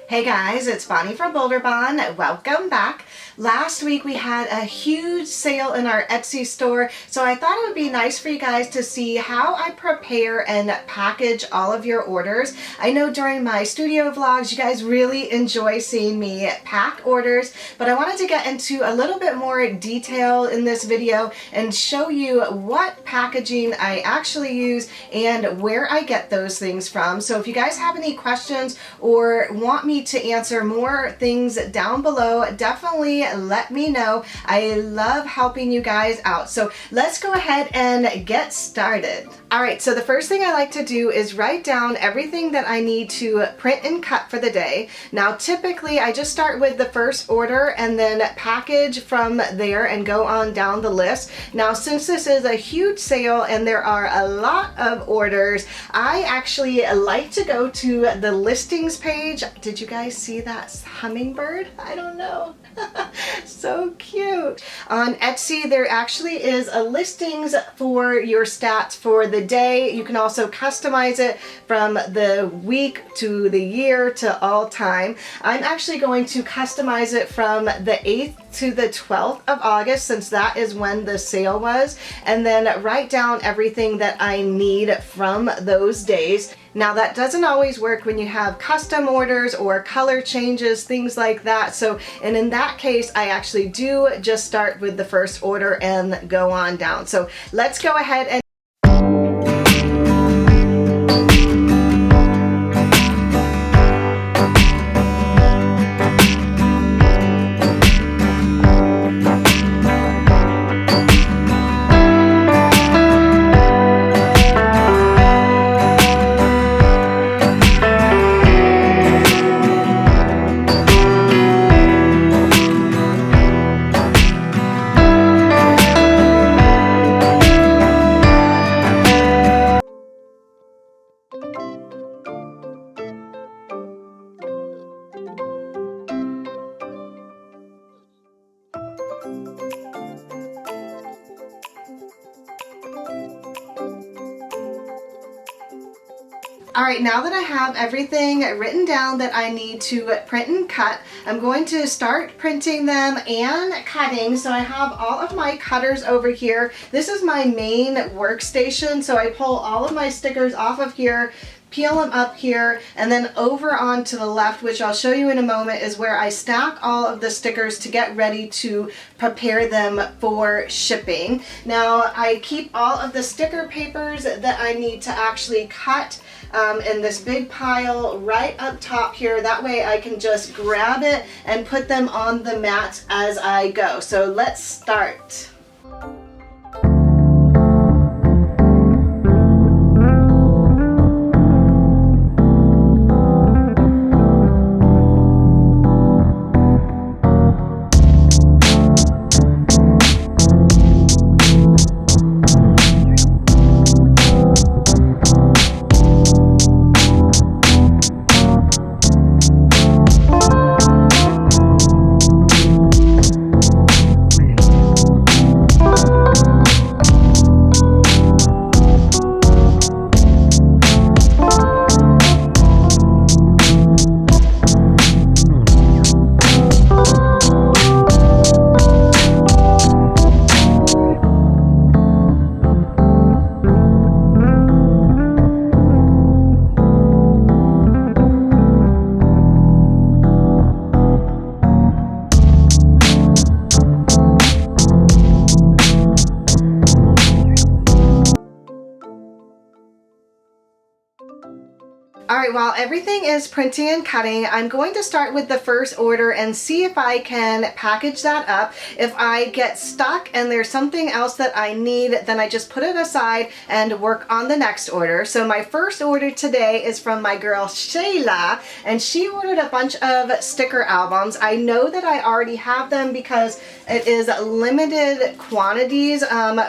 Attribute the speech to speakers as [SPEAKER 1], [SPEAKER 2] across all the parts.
[SPEAKER 1] Hey guys, it's Bonnie from Bolderbon. Welcome back. Last week we had a huge sale in our Etsy store, so I thought it would be nice for you guys to see how I prepare and package all of your orders. I know during my studio vlogs you guys really enjoy seeing me pack orders, but I wanted to get into a little bit more detail in this video and show you what packaging I actually use and where I get those things from. So if you guys have any questions or want me to answer more things down below, definitely let me know. I love helping you guys out. So let's go ahead and get started. All right, so the first thing I like to do is write down everything that I need to print and cut for the day. Now, typically I just start with the first order and then package from there and go on down the list. Now, since this is a huge sale and there are a lot of orders, I actually like to go to the listings page. Did you guys see that hummingbird? I don't know. So cute. On Etsy, there actually is a listings for your stats for the day. You can also customize it from the week to the year to all time. I'm actually going to customize it from the 8th to the 12th of August, since that is when the sale was, and then write down everything that I need from those days. Now, that doesn't always work when you have custom orders or color changes, things like that. So, and in that case, I actually do just start with the first order and go on down. So let's go ahead and all right, now that I have everything written down that I need to print and cut, I'm going to start printing them and cutting. So I have all of my cutters over here. This is my main workstation, so I pull all of my stickers off of here, peel them up here, and then over on to the left, which I'll show you in a moment, is where I stack all of the stickers to get ready to prepare them for shipping. Now, I keep all of the sticker papers that I need to actually cut in this big pile right up top here. That way I can just grab it and put them on the mat as I go. So let's start. All right, while everything is printing and cutting, I'm going to start with the first order and see if I can package that up. If I get stuck and there's something else that I need, then I just put it aside and work on the next order. So my first order today is from my girl Shayla, and she ordered a bunch of sticker albums. I know that I already have them because it is limited quantities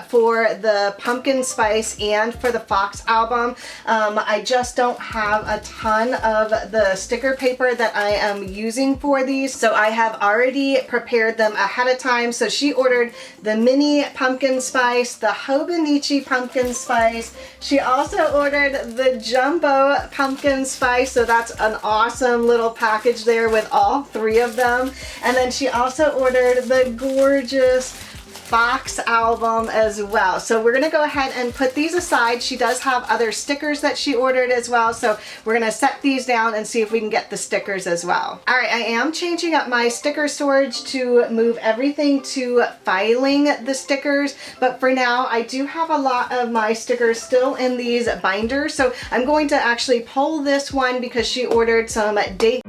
[SPEAKER 1] for the pumpkin spice and for the fox album. I just don't have a ton of the sticker paper that I am using for these, so I have already prepared them ahead of time. So she ordered the mini pumpkin spice, the Hobonichi pumpkin spice. She also ordered the jumbo pumpkin spice, so that's an awesome little package there with all 3 of them. And then she also ordered the gorgeous box album as well. So we're gonna go ahead and put these aside. She does have other stickers that she ordered as well, so we're gonna set these down and see if we can get the stickers as well. All right, I am changing up my sticker storage to move everything to filing the stickers, but for now I do have a lot of my stickers still in these binders, so I'm going to actually pull this one because she ordered some date.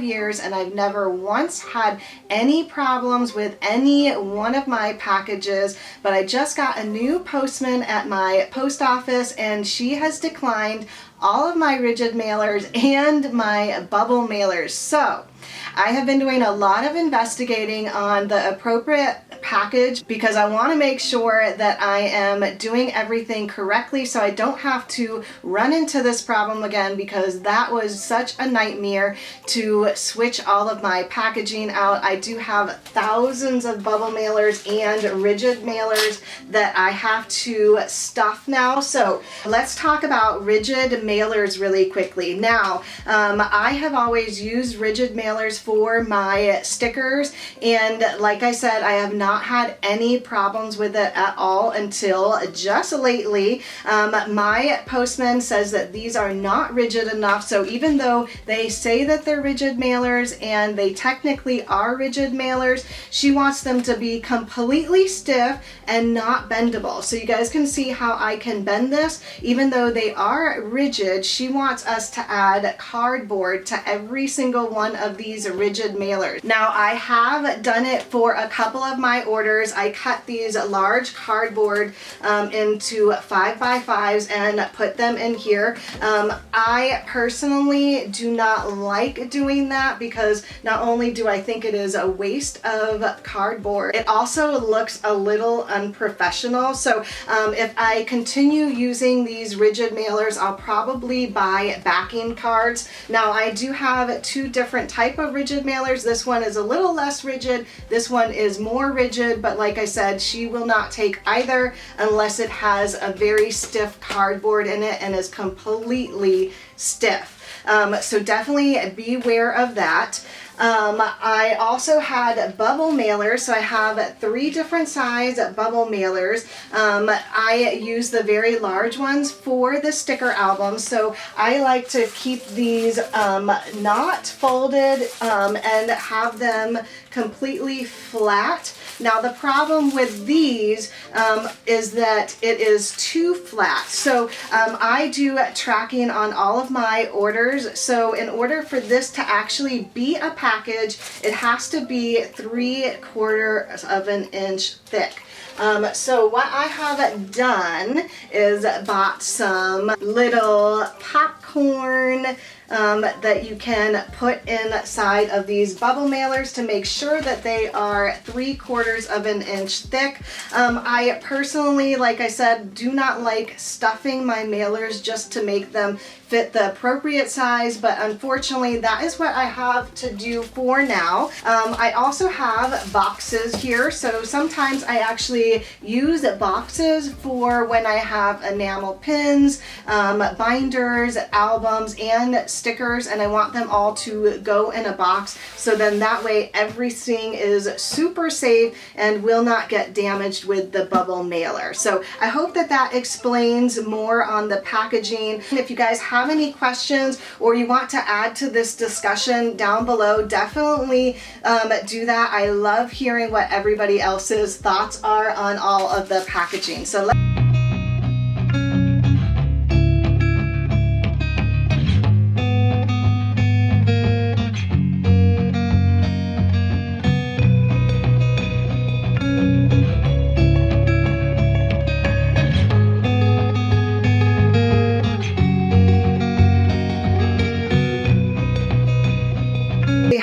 [SPEAKER 1] Years, and I've never once had any problems with any one of my packages, but I just got a new postman at my post office and she has declined all of my rigid mailers and my bubble mailers. So I have been doing a lot of investigating on the appropriate package because I want to make sure that I am doing everything correctly so I don't have to run into this problem again, because that was such a nightmare to switch all of my packaging out. I do have thousands of bubble mailers and rigid mailers that I have to stuff now. So let's talk about rigid mailers really quickly. Now, I have always used rigid mailers for my stickers, and like I said, I have not had any problems with it at all until just lately. My postman says that these are not rigid enough, so even though they say that they're rigid mailers and they technically are rigid mailers, she wants them to be completely stiff and not bendable. So you guys can see how I can bend this. Even though they are rigid, she wants us to add cardboard to every single one of these rigid mailers. Now I have done it for a couple of my orders. I cut these large cardboard into 5x5s and put them in here. I personally do not like doing that because not only do I think it is a waste of cardboard, it also looks a little unprofessional. So if I continue using these rigid mailers, I'll probably buy backing cards. Now I do have 2 different type of rigid mailers. This one is a little less rigid, this one is more rigid, but like I said, she will not take either unless it has a very stiff cardboard in it and is completely stiff. So definitely beware of that. I also had bubble mailers, so I have 3 different size bubble mailers. I use the very large ones for the sticker album, so I like to keep these not folded and have them completely flat. Now the problem with these is that it is too flat. So I do tracking on all of my orders. So in order for this to actually be a package, it has to be 3/4 of an inch thick. So what I have done is bought some little popcorn that you can put inside of these bubble mailers to make sure that they are 3/4 of an inch thick. I personally, like I said, do not like stuffing my mailers just to make them fit the appropriate size, but unfortunately that is what I have to do for now. I also have boxes here, so sometimes I actually use boxes for when I have enamel pins, binders, albums, and stickers, and I want them all to go in a box, so then that way everything is super safe and will not get damaged with the bubble mailer. So I hope that that explains more on the packaging. If you guys have any questions or you want to add to this discussion down below, definitely do that. I love hearing what everybody else's thoughts are on all of the packaging. So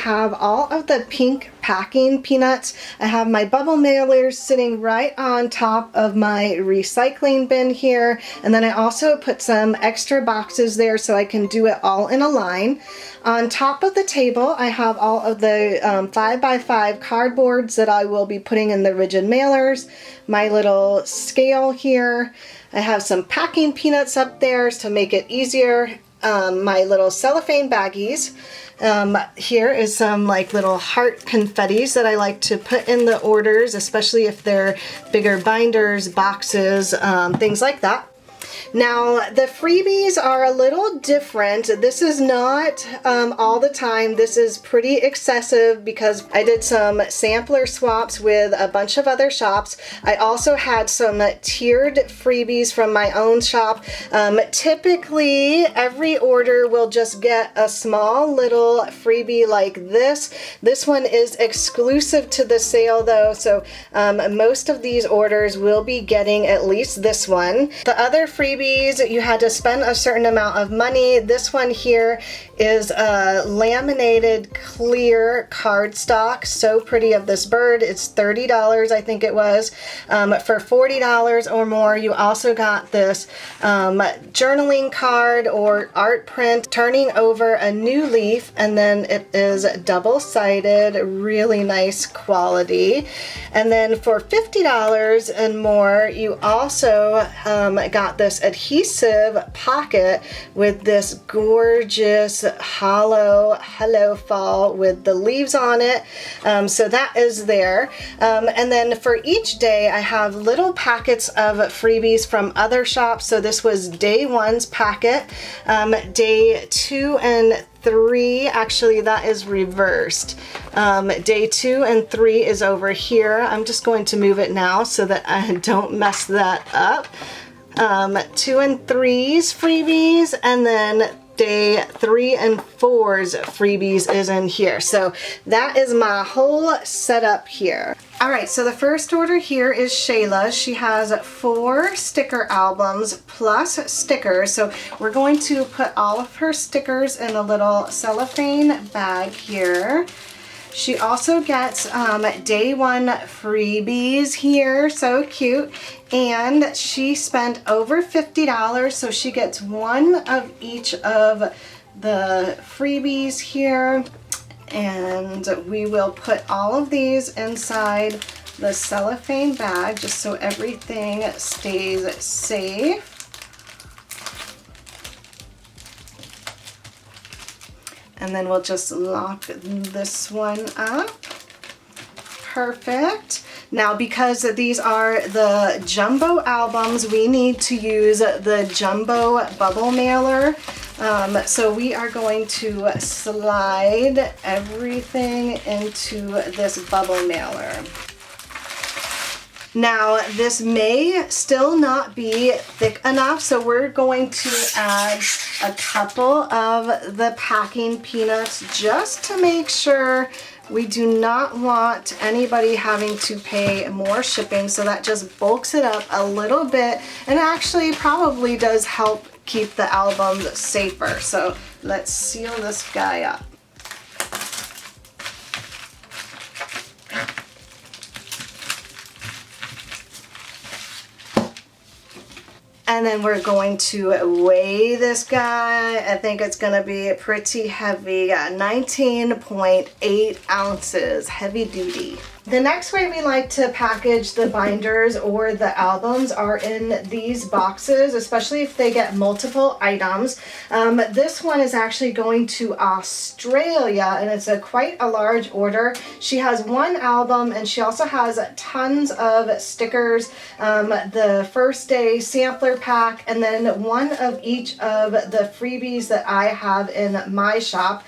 [SPEAKER 1] have all of the pink packing peanuts. I have my bubble mailers sitting right on top of my recycling bin here, and then I also put some extra boxes there so I can do it all in a line. On top of the table, I have all of the 5x5 cardboards that I will be putting in the rigid mailers, my little scale here. I have some packing peanuts up there to make it easier. My little cellophane baggies. Here is some like little heart confettis that I like to put in the orders, especially if they're bigger binders, boxes, things like that. Now, the freebies are a little different. This is not all the time. This is pretty excessive because I did some sampler swaps with a bunch of other shops. I also had some tiered freebies from my own shop. Typically, every order will just get a small little freebie like this. This one is exclusive to the sale though, so most of these orders will be getting at least this one. The other freebies, you had to spend a certain amount of money. This one here is a laminated clear cardstock. So pretty of this bird. It's $30, I think it was. For $40 or more, you also got this journaling card or art print, turning over a new leaf, and then it is double-sided, really nice quality. And then for $50 and more, you also got this adhesive pocket with this gorgeous hollow Hello Fall with the leaves on it. So that is there. And then for each day, I have little packets of freebies from other shops. So this was day 1's packet. Day 2 and 3, actually that is reversed. Day 2 and 3 is over here. I'm just going to move it now so that I don't mess that up. 2 and 3's freebies, and then day 3 and 4's freebies is in here. So that is my whole setup here. All right, so the first order here is Shayla's. She has 4 sticker albums plus stickers. So we're going to put all of her stickers in a little cellophane bag here. She also gets day 1 freebies here, so cute. And she spent over $50, so she gets 1 of each of the freebies here. And we will put all of these inside the cellophane bag just so everything stays safe. And then we'll just lock this one up. Perfect. Now, because these are the jumbo albums, we need to use the jumbo bubble mailer. So we are going to slide everything into this bubble mailer. Now, this may still not be thick enough, so we're going to add a couple of the packing peanuts just to make sure. We do not want anybody having to pay more shipping, so that just bulks it up a little bit and actually probably does help keep the album safer. So let's seal this guy up. And then we're going to weigh this guy. I think it's gonna be pretty heavy, 19.8 ounces, heavy duty. The next way we like to package the binders or the albums are in these boxes, especially if they get multiple items. This one is actually going to Australia, and it's quite a large order. She has 1 album, and she also has tons of stickers, the first day sampler pack, and then 1 of each of the freebies that I have in my shop.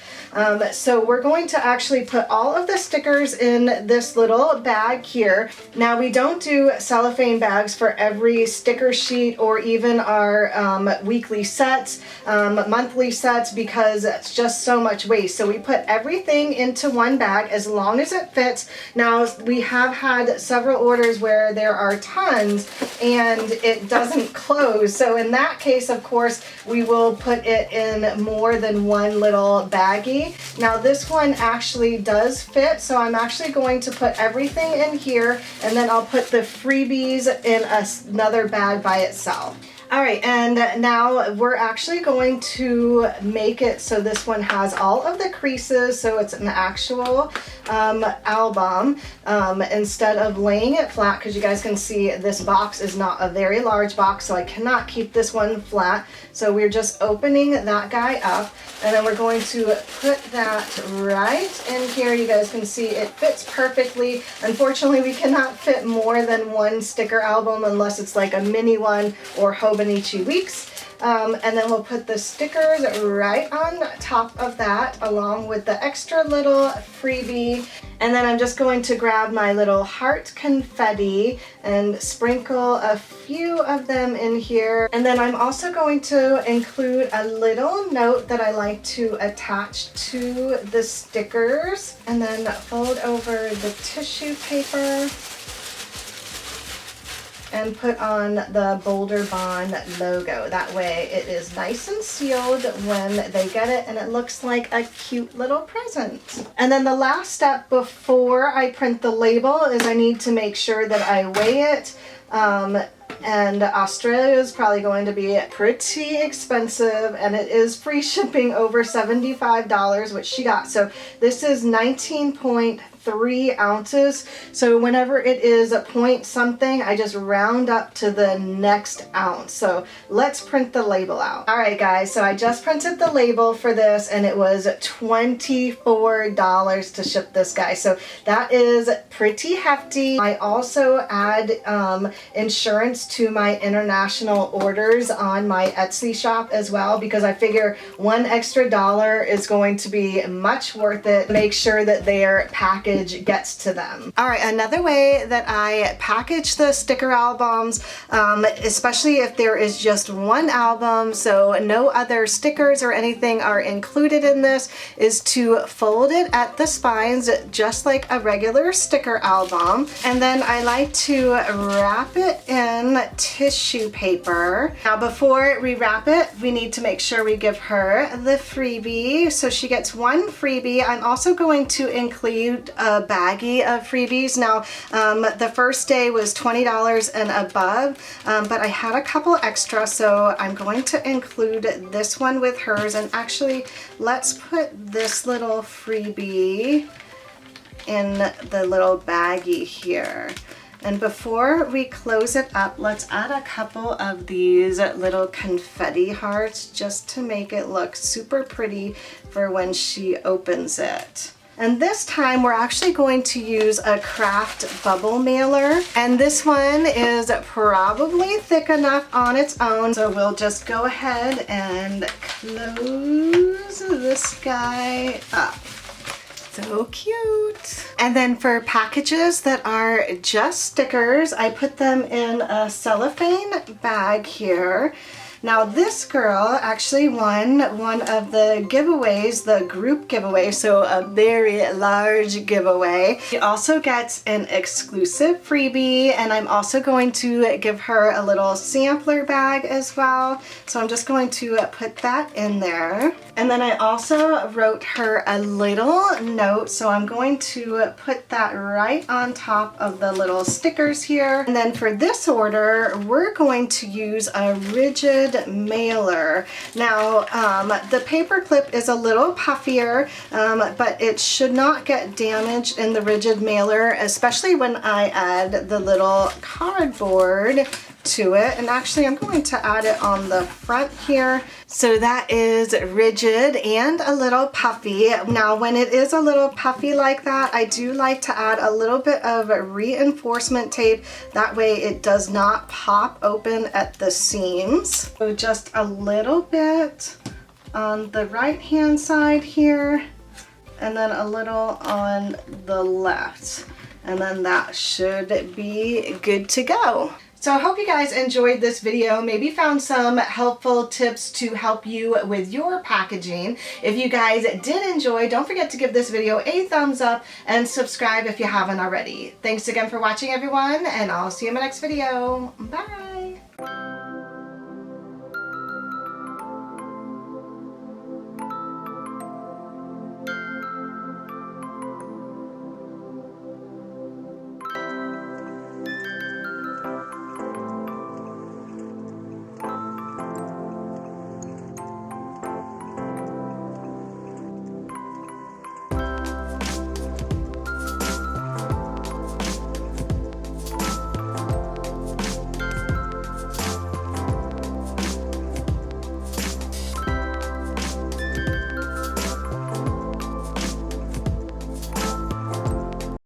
[SPEAKER 1] So we're going to actually put all of the stickers in this little bag here. Now, we don't do cellophane bags for every sticker sheet or even our weekly sets, monthly sets, because it's just so much waste. So we put everything into one bag as long as it fits. Now, we have had several orders where there are tons and it doesn't close. So in that case, of course, we will put it in more than one little baggie. Now this one actually does fit, so I'm actually going to put everything in here, and then I'll put the freebies in another bag by itself. All right, and now we're actually going to make it so this one has all of the creases, so it's an actual album instead of laying it flat, because you guys can see this box is not a very large box, so I cannot keep this one flat. So we're just opening that guy up, and then we're going to put that right in here. You guys can see it fits perfectly. Unfortunately, we cannot fit more than one sticker album unless it's like a mini one or Hobonichi Weeks. And then we'll put the stickers right on top of that along with the extra little freebie. And then I'm just going to grab my little heart confetti and sprinkle a few of them in here. And then I'm also going to include a little note that I like to attach to the stickers, and then fold over the tissue paper and put on the Bolderbon logo. That way it is nice and sealed when they get it, and it looks like a cute little present. And then the last step before I print the label is I need to make sure that I weigh it. And Australia is probably going to be pretty expensive, and it is free shipping over $75, which she got. So this is 19.3 ounces. So whenever it is a point something, I just round up to the next ounce. So let's print the label out. All right, guys, so I just printed the label for this, and it was $24 to ship this guy. So that is pretty hefty. I also add insurance to my international orders on my Etsy shop as well, because I figure one extra $1 is going to be much worth it. Make sure that their package gets to them. All right, another way that I package the sticker albums, especially if there is just one album, so no other stickers or anything are included in this, is to fold it at the spines just like a regular sticker album. And then I like to wrap it in tissue paper. Now before we wrap it, we need to make sure we give her the freebie. So she gets one freebie. I'm also going to include a baggie of freebies. Now the first day was $20 and above, but I had a couple extra, so I'm going to include this one with hers. And actually, let's put this little freebie in the little baggie here. And before we close it up, let's add a couple of these little confetti hearts just to make it look super pretty for when she opens it. And this time we're actually going to use a craft bubble mailer. And this one is probably thick enough on its own. So we'll just go ahead and close this guy up. So cute. And then for packages that are just stickers, I put them in a cellophane bag here. Now this girl actually won one of the giveaways, the group giveaway, so a very large giveaway. She also gets an exclusive freebie, and I'm also going to give her a little sampler bag as well. So I'm just going to put that in there. And then I also wrote her a little note, so I'm going to put that right on top of the little stickers here. And then for this order, we're going to use a rigid mailer. Now the paper clip is a little puffier, but it should not get damaged in the rigid mailer, especially when I add the little cardboard to it. And actually I'm going to add it on the front here. So that is rigid and a little puffy. Now when it is a little puffy like that, I do like to add a little bit of reinforcement tape. That way it does not pop open at the seams. So just a little bit on the right hand side here, and then a little on the left. And then that should be good to go. So I hope you guys enjoyed this video, maybe found some helpful tips to help you with your packaging. If you guys did enjoy, don't forget to give this video a thumbs up and subscribe if you haven't already. Thanks again for watching, everyone, and I'll see you in my next video. Bye!